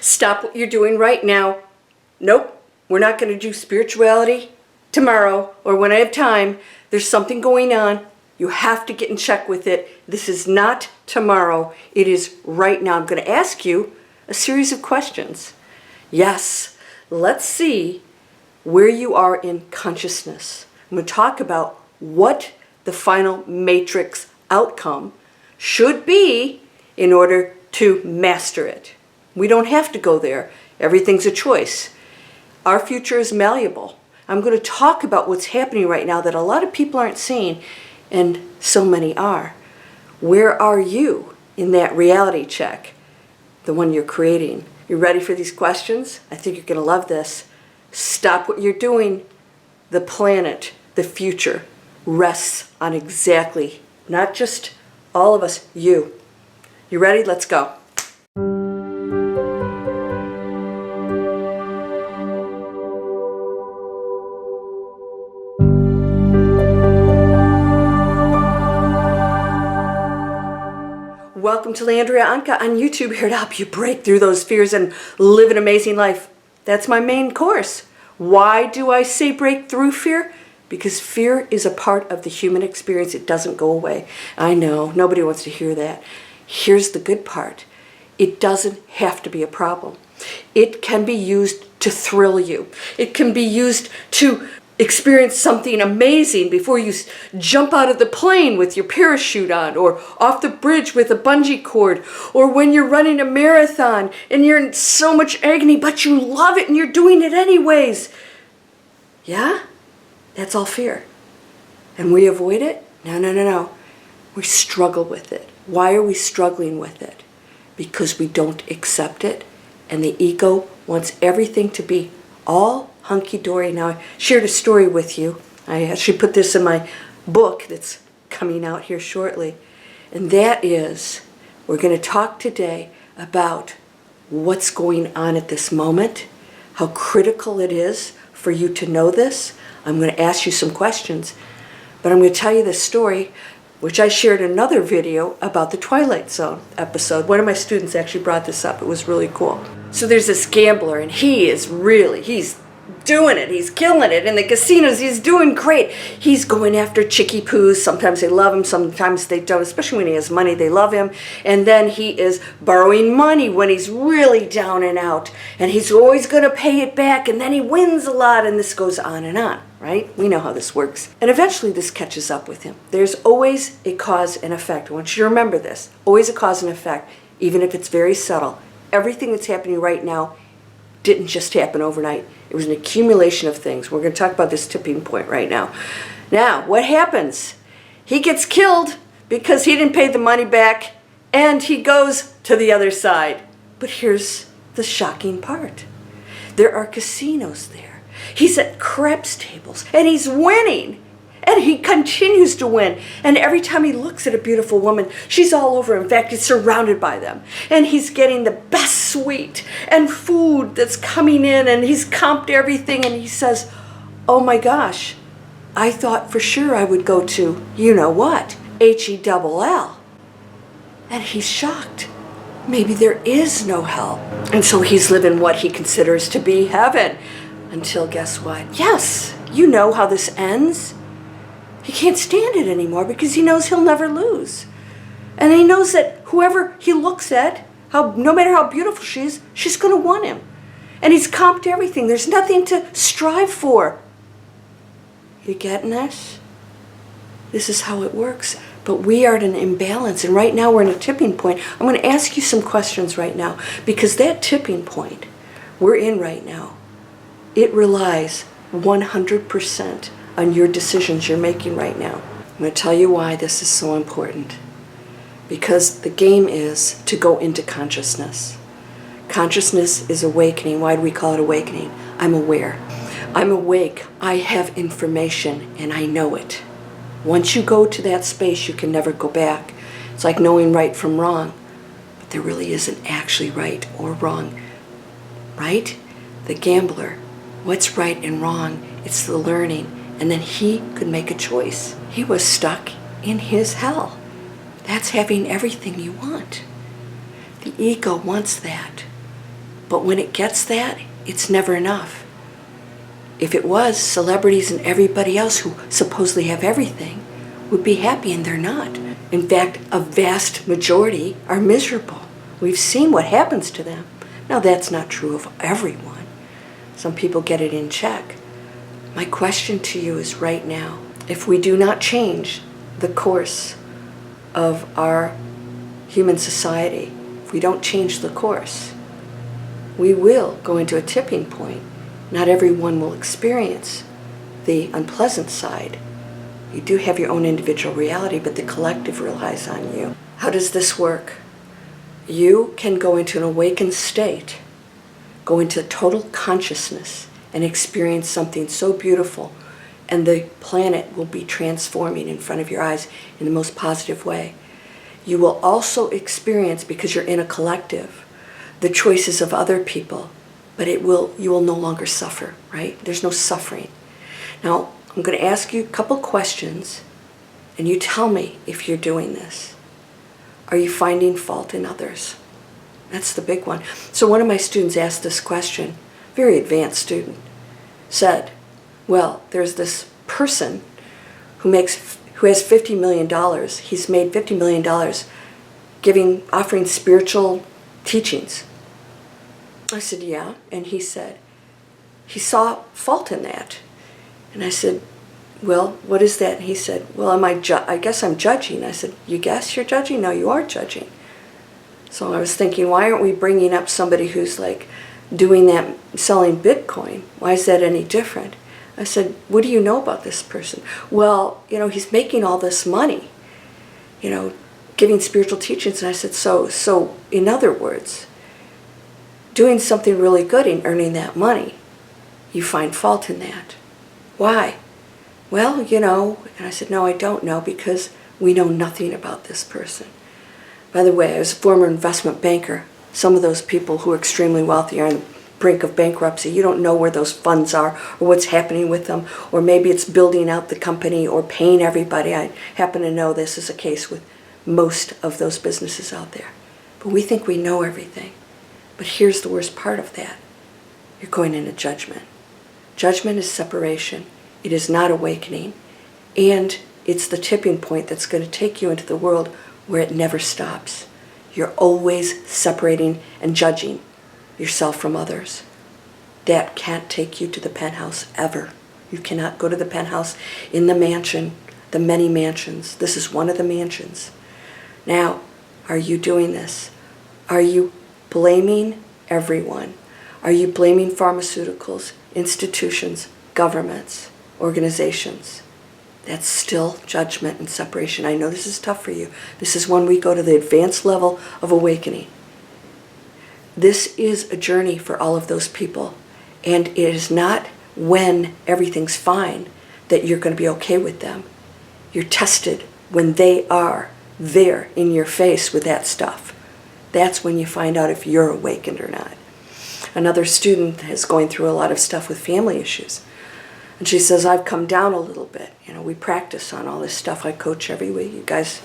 Stop what you're doing right now. Nope, we're not going to do spirituality tomorrow or when I have time. There's something going on. You have to get in check with it. This is not tomorrow. It is right now. I'm going to ask you a series of questions. Yes, let's see where you are in consciousness. I'm going to talk about what the final matrix outcome should be in order to master it. We don't have to go there. Everything's a choice. Our future is malleable. I'm going to talk about what's happening right now that a lot of people aren't seeing, and so many are. Where are you in that reality check, the one you're creating? You ready for these questions? I think you're going to love this. Stop what you're doing. The planet, the future, rests on exactly, not just all of us, you. You ready? Let's go. Welcome to Landria Onkka on YouTube, here to help you break through those fears and live an amazing life. That's my main course. Why do I say break through fear? Because fear is a part of the human experience. It doesn't go away. I know, nobody wants to hear that. Here's the good part. It doesn't have to be a problem. It can be used to thrill you. It can be used to experience something amazing before you jump out of the plane with your parachute on, or off the bridge with a bungee cord, or when you're running a marathon and you're in so much agony, but you love it and you're doing it anyways. Yeah? That's all fear. And we avoid it? No. We struggle with it. Why are we struggling with it? Because we don't accept it, and the ego wants everything to be all hunky-dory. Now, I shared a story with you. I actually put this in my book that's coming out here shortly. And that is, we're going to talk today about what's going on at this moment, how critical it is for you to know this. I'm going to ask you some questions, but I'm going to tell you this story, which I shared in another video about the Twilight Zone episode. One of my students actually brought this up. It was really cool. So there's this gambler, and he's doing it. He's killing it. In the casinos, he's doing great. He's going after chickie poos. Sometimes they love him, sometimes they don't, especially when he has money, they love him. And then he is borrowing money when he's really down and out. And he's always going to pay it back, and then he wins a lot, and this goes on and on, right? We know how this works. And eventually this catches up with him. There's always a cause and effect. I want you to remember this. Always a cause and effect, even if it's very subtle. Everything that's happening right now didn't just happen overnight. It was an accumulation of things. We're going to talk about this tipping point right now. Now, what happens? He gets killed because he didn't pay the money back, and he goes to the other side. But here's the shocking part. There are casinos there. He's at craps tables, and he's winning. And he continues to win. And every time he looks at a beautiful woman, she's all over him. In fact, he's surrounded by them. And he's getting the best suite and food that's coming in. And he's comped everything. And he says, oh my gosh, I thought for sure I would go to, you know what, H-E-double-L. And he's shocked. Maybe there is no hell. And so he's living what he considers to be heaven. Until guess what? Yes, you know how this ends. He can't stand it anymore because he knows he'll never lose. And he knows that whoever he looks at, no matter how beautiful she is, she's going to want him. And he's comped everything. There's nothing to strive for. You getting this? This is how it works. But we are at an imbalance, and right now we're in a tipping point. I'm going to ask you some questions right now, because that tipping point we're in right now, it relies 100% on your decisions you're making right now. I'm going to tell you why this is so important. Because the game is to go into consciousness. Consciousness is awakening. Why do we call it awakening? I'm aware. I'm awake. I have information, and I know it. Once you go to that space, you can never go back. It's like knowing right from wrong. But there really isn't actually right or wrong. Right? The gambler, what's right and wrong? It's the learning. And then he could make a choice. He was stuck in his hell. That's having everything you want. The ego wants that. But when it gets that, it's never enough. If it was, celebrities and everybody else who supposedly have everything would be happy, and they're not. In fact, a vast majority are miserable. We've seen what happens to them. Now, that's not true of everyone. Some people get it in check. My question to you is right now, if we do not change the course of our human society, if we don't change the course, we will go into a tipping point. Not everyone will experience the unpleasant side. You do have your own individual reality, but the collective relies on you. How does this work? You can go into an awakened state, go into total consciousness, and experience something so beautiful, and the planet will be transforming in front of your eyes in the most positive way. You will also experience, because you're in a collective, the choices of other people, but you will no longer suffer, right? There's no suffering. Now, I'm going to ask you a couple questions, and you tell me if you're doing this. Are you finding fault in others? That's the big one. So one of my students asked this question, very advanced student, said, well, there's this person who has $50 million. He's made $50 million offering spiritual teachings. I said, yeah. And he said, he saw fault in that. And I said, well, what is that? And he said, well, I guess I'm judging. I said, you guess you're judging? No, you are judging. So I was thinking, why aren't we bringing up somebody who's like doing that, selling Bitcoin? Why is that any different? I said, what do you know about this person? Well, he's making all this money, giving spiritual teachings. And I said, so in other words, doing something really good and earning that money, you find fault in that. Why? Well, and I said, no, I don't know, because we know nothing about this person. By the way, I was a former investment banker. Some of those people who are extremely wealthy are on the brink of bankruptcy. You don't know where those funds are or what's happening with them, or maybe it's building out the company or paying everybody. I happen to know this is a case with most of those businesses out there. But we think we know everything. But here's the worst part of that. You're going into judgment. Judgment is separation. It is not awakening. And it's the tipping point that's going to take you into the world where it never stops. You're always separating and judging yourself from others. That can't take you to the penthouse ever. You cannot go to the penthouse in the mansion, the many mansions. This is one of the mansions. Now, are you doing this? Are you blaming everyone? Are you blaming pharmaceuticals, institutions, governments, organizations? That's still judgment and separation. I know this is tough for you. This is when we go to the advanced level of awakening. This is a journey for all of those people. And it is not when everything's fine that you're going to be okay with them. You're tested when they are there in your face with that stuff. That's when you find out if you're awakened or not. Another student is going through a lot of stuff with family issues. And she says, I've come down a little bit. We practice on all this stuff. I coach every week. You guys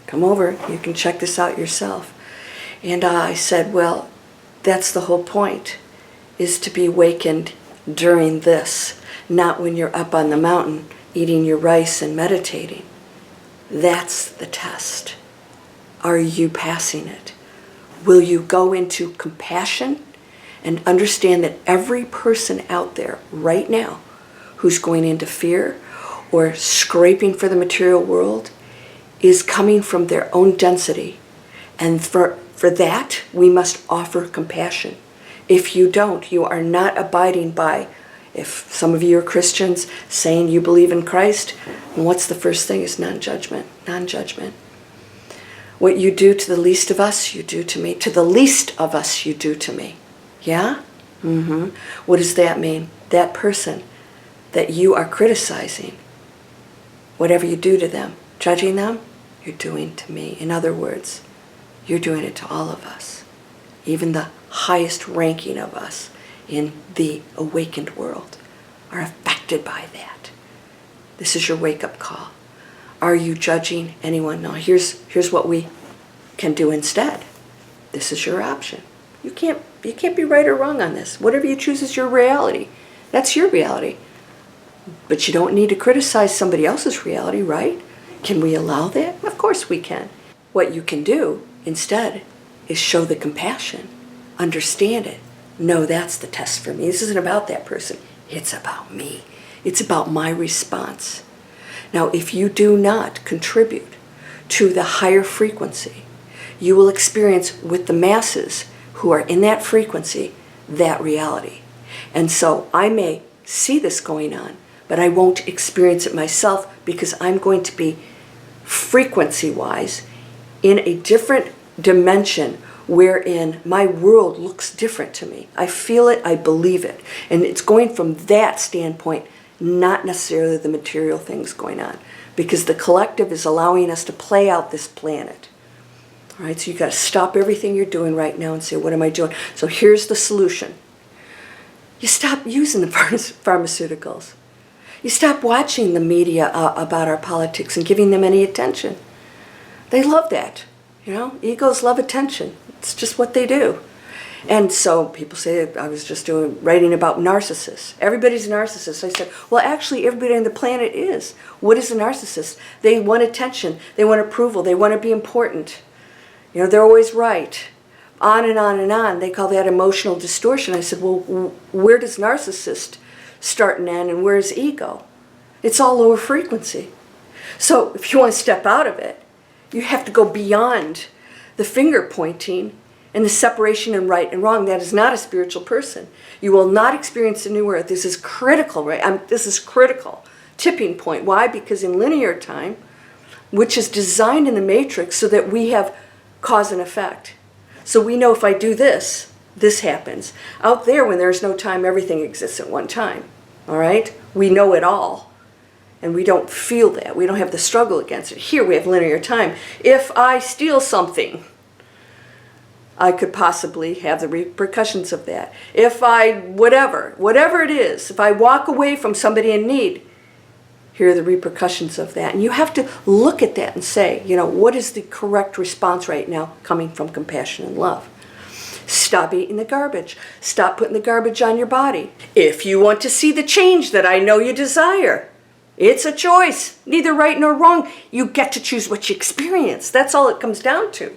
come over. You can check this out yourself. And I said, well, that's the whole point, is to be awakened during this, not when you're up on the mountain eating your rice and meditating. That's the test. Are you passing it? Will you go into compassion and understand that every person out there right now who's going into fear or scraping for the material world is coming from their own density? And for that, we must offer compassion. If you don't, you are not abiding by, if some of you are Christians, saying you believe in Christ, and what's the first thing is non-judgment. Non-judgment. What you do to the least of us, you do to me. To the least of us, you do to me. Yeah? Mm-hmm. What does that mean? That person that you are criticizing, whatever you do to them, judging them, you're doing to me. In other words, you're doing it to all of us. Even the highest ranking of us in the awakened world are affected by that. This is your wake-up call. Are you judging anyone? No, here's what we can do instead. This is your option. You can't be right or wrong on this. Whatever you choose is your reality. That's your reality. But you don't need to criticize somebody else's reality, right? Can we allow that? Of course we can. What you can do instead is show the compassion. Understand it. No, that's the test for me. This isn't about that person. It's about me. It's about my response. Now, if you do not contribute to the higher frequency, you will experience with the masses who are in that frequency, that reality. And so I may see this going on, but I won't experience it myself because I'm going to be frequency-wise in a different dimension wherein my world looks different to me. I feel it, I believe it. And it's going from that standpoint, not necessarily the material things going on, because the collective is allowing us to play out this planet. All right, so you got to stop everything you're doing right now and say, what am I doing? So here's the solution. You stop using the pharmaceuticals. You stop watching the media about our politics and giving them any attention. They love that. You know, egos love attention. It's just what they do. And so people say, I was just writing about narcissists. Everybody's a narcissist. I said, well, actually, everybody on the planet is. What is a narcissist? They want attention. They want approval. They want to be important. You know, they're always right. On and on and on. They call that emotional distortion. I said, well, where does narcissist start and end, and where's ego? It's all lower frequency. So if you want to step out of it, you have to go beyond the finger pointing and the separation in right and wrong. That is not a spiritual person. You will not experience the new earth. This is critical, right? This is critical. Tipping point. Why? Because in linear time, which is designed in the matrix so that we have cause and effect. So we know if I do this, this happens. Out there, when there's no time, everything exists at one time. All right? We know it all. And we don't feel that. We don't have the struggle against it. Here we have linear time. If I steal something, I could possibly have the repercussions of that. If I, whatever it is, if I walk away from somebody in need, here are the repercussions of that. And you have to look at that and say, you know, what is the correct response right now coming from compassion and love? Stop eating the garbage. Stop putting the garbage on your body. If you want to see the change that I know you desire, it's a choice, neither right nor wrong. You get to choose what you experience. That's all it comes down to.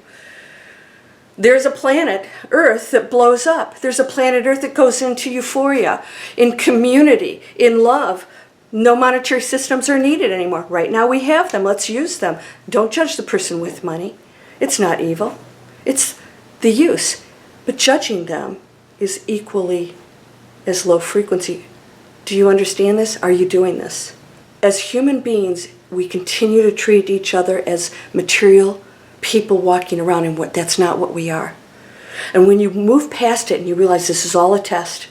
There's a planet, Earth, that blows up. There's a planet Earth that goes into euphoria, in community, in love. No monetary systems are needed anymore. Right now we have them. Let's use them. Don't judge the person with money. It's not evil. It's the use. But judging them is equally as low frequency. Do you understand this? Are you doing this? As human beings, we continue to treat each other as material people walking around, and that's not what we are. And when you move past it and you realize this is all a test,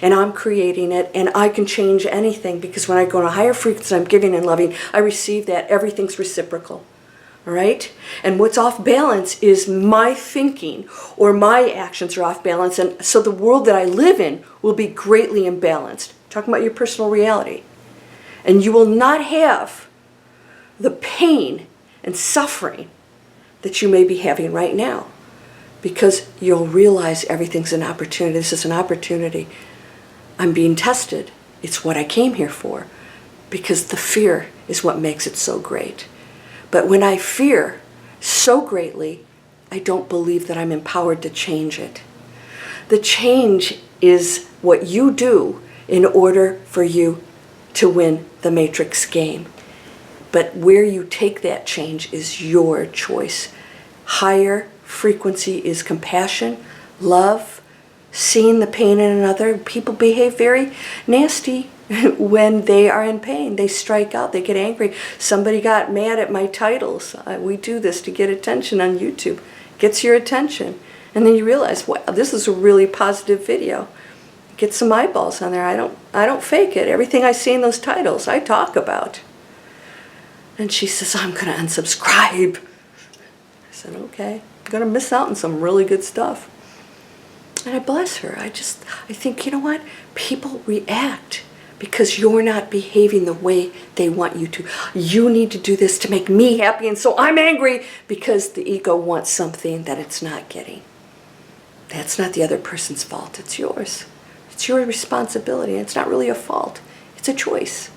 and I'm creating it, and I can change anything, because when I go to a higher frequency, I'm giving and loving, I receive that. Everything's reciprocal. All right? And what's off balance is my thinking, or my actions are off balance, and so the world that I live in will be greatly imbalanced. Talking about your personal reality. And you will not have the pain and suffering that you may be having right now, because you'll realize everything's an opportunity. This is an opportunity. I'm being tested. It's what I came here for, because the fear is what makes it so great. But when I fear so greatly, I don't believe that I'm empowered to change it. The change is what you do in order for you to win the matrix game. But where you take that change is your choice. Higher frequency is compassion, love, seeing the pain in another. People behave very nasty when they are in pain. They strike out, they get angry. Somebody got mad at my titles. We do this to get attention on YouTube. Gets your attention. And then you realize, wow, this is a really positive video. Get some eyeballs on there. I don't fake it. Everything I see in those titles, I talk about. And she says, I'm going to unsubscribe. I said, okay. I'm going to miss out on some really good stuff. And I bless her. I think, you know what? People react because you're not behaving the way they want you to. You need to do this to make me happy, and so I'm angry because the ego wants something that it's not getting. That's not the other person's fault. It's yours. It's your responsibility. It's not really a fault. It's a choice.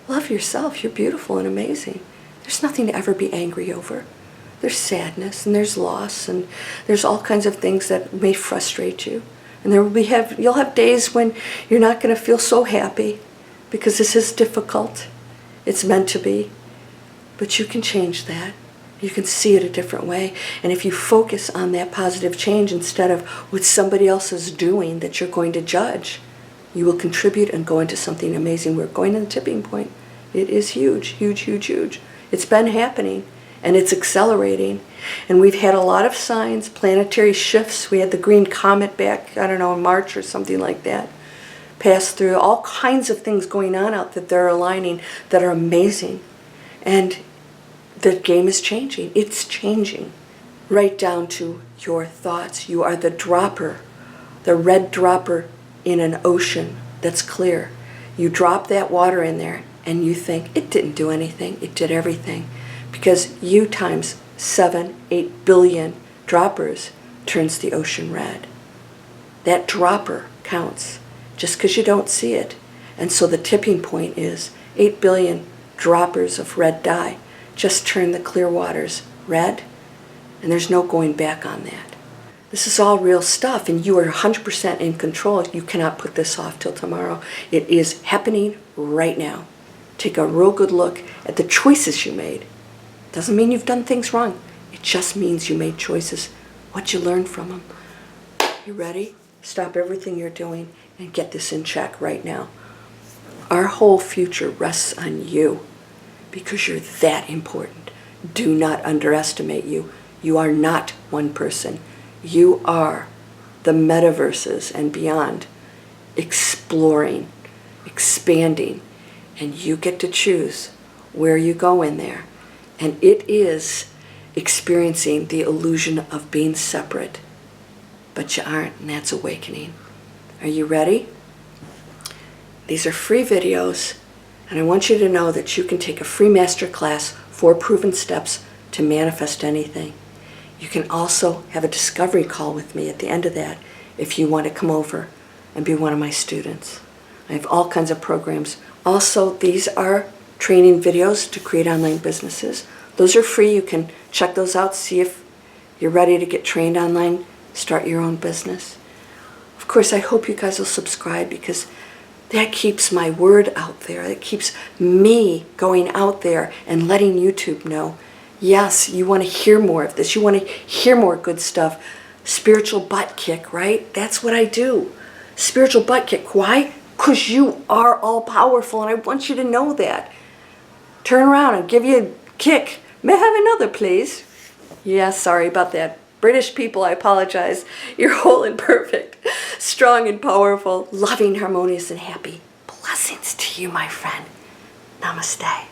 Love yourself. You're beautiful and amazing. There's nothing to ever be angry over. There's sadness and there's loss and there's all kinds of things that may frustrate you. And you'll have days when you're not going to feel so happy because this is difficult. It's meant to be. But you can change that. You can see it a different way. And if you focus on that positive change instead of what somebody else is doing that you're going to judge, you will contribute and go into something amazing. We're going to the tipping point. It is huge, huge, huge, huge. It's been happening. And it's accelerating. And we've had a lot of signs, planetary shifts. We had the green comet back, I don't know, in March or something like that. Pass through all kinds of things going on out that they're aligning that are amazing. And the game is changing. It's changing. Right down to your thoughts. You are the dropper, the red dropper in an ocean that's clear. You drop that water in there and you think, it didn't do anything. It did everything. Because you times 8 billion droppers turns the ocean red. That dropper counts just because you don't see it. And so the tipping point is 8 billion droppers of red dye just turn the clear waters red, and there's no going back on that. This is all real stuff, and you are 100% in control. You cannot put this off till tomorrow. It is happening right now. Take a real good look at the choices you made. Doesn't mean you've done things wrong. It just means you made choices. What you learned from them. You ready? Stop everything you're doing and get this in check right now. Our whole future rests on you because you're that important. Do not underestimate you. You are not one person. You are the metaverses and beyond, exploring, expanding, and you get to choose where you go in there. And it is experiencing the illusion of being separate. But you aren't, and that's awakening. Are you ready? These are free videos, and I want you to know that you can take a free masterclass, 4 proven steps to manifest anything. You can also have a discovery call with me at the end of that if you want to come over and be one of my students. I have all kinds of programs. Also, these are training videos to create online businesses. Those are free. You can check those out, see if you're ready to get trained online, start your own business. Of course, I hope you guys will subscribe because that keeps my word out there. It keeps me going out there and letting YouTube know, yes, you want to hear more of this. You want to hear more good stuff. Spiritual butt kick, right? That's what I do. Spiritual butt kick. Why? Because you are all powerful, and I want you to know that. Turn around and give you a kick. May I have another, please? Yeah, sorry about that. British people, I apologize. You're whole and perfect, strong and powerful, loving, harmonious, and happy. Blessings to you, my friend. Namaste.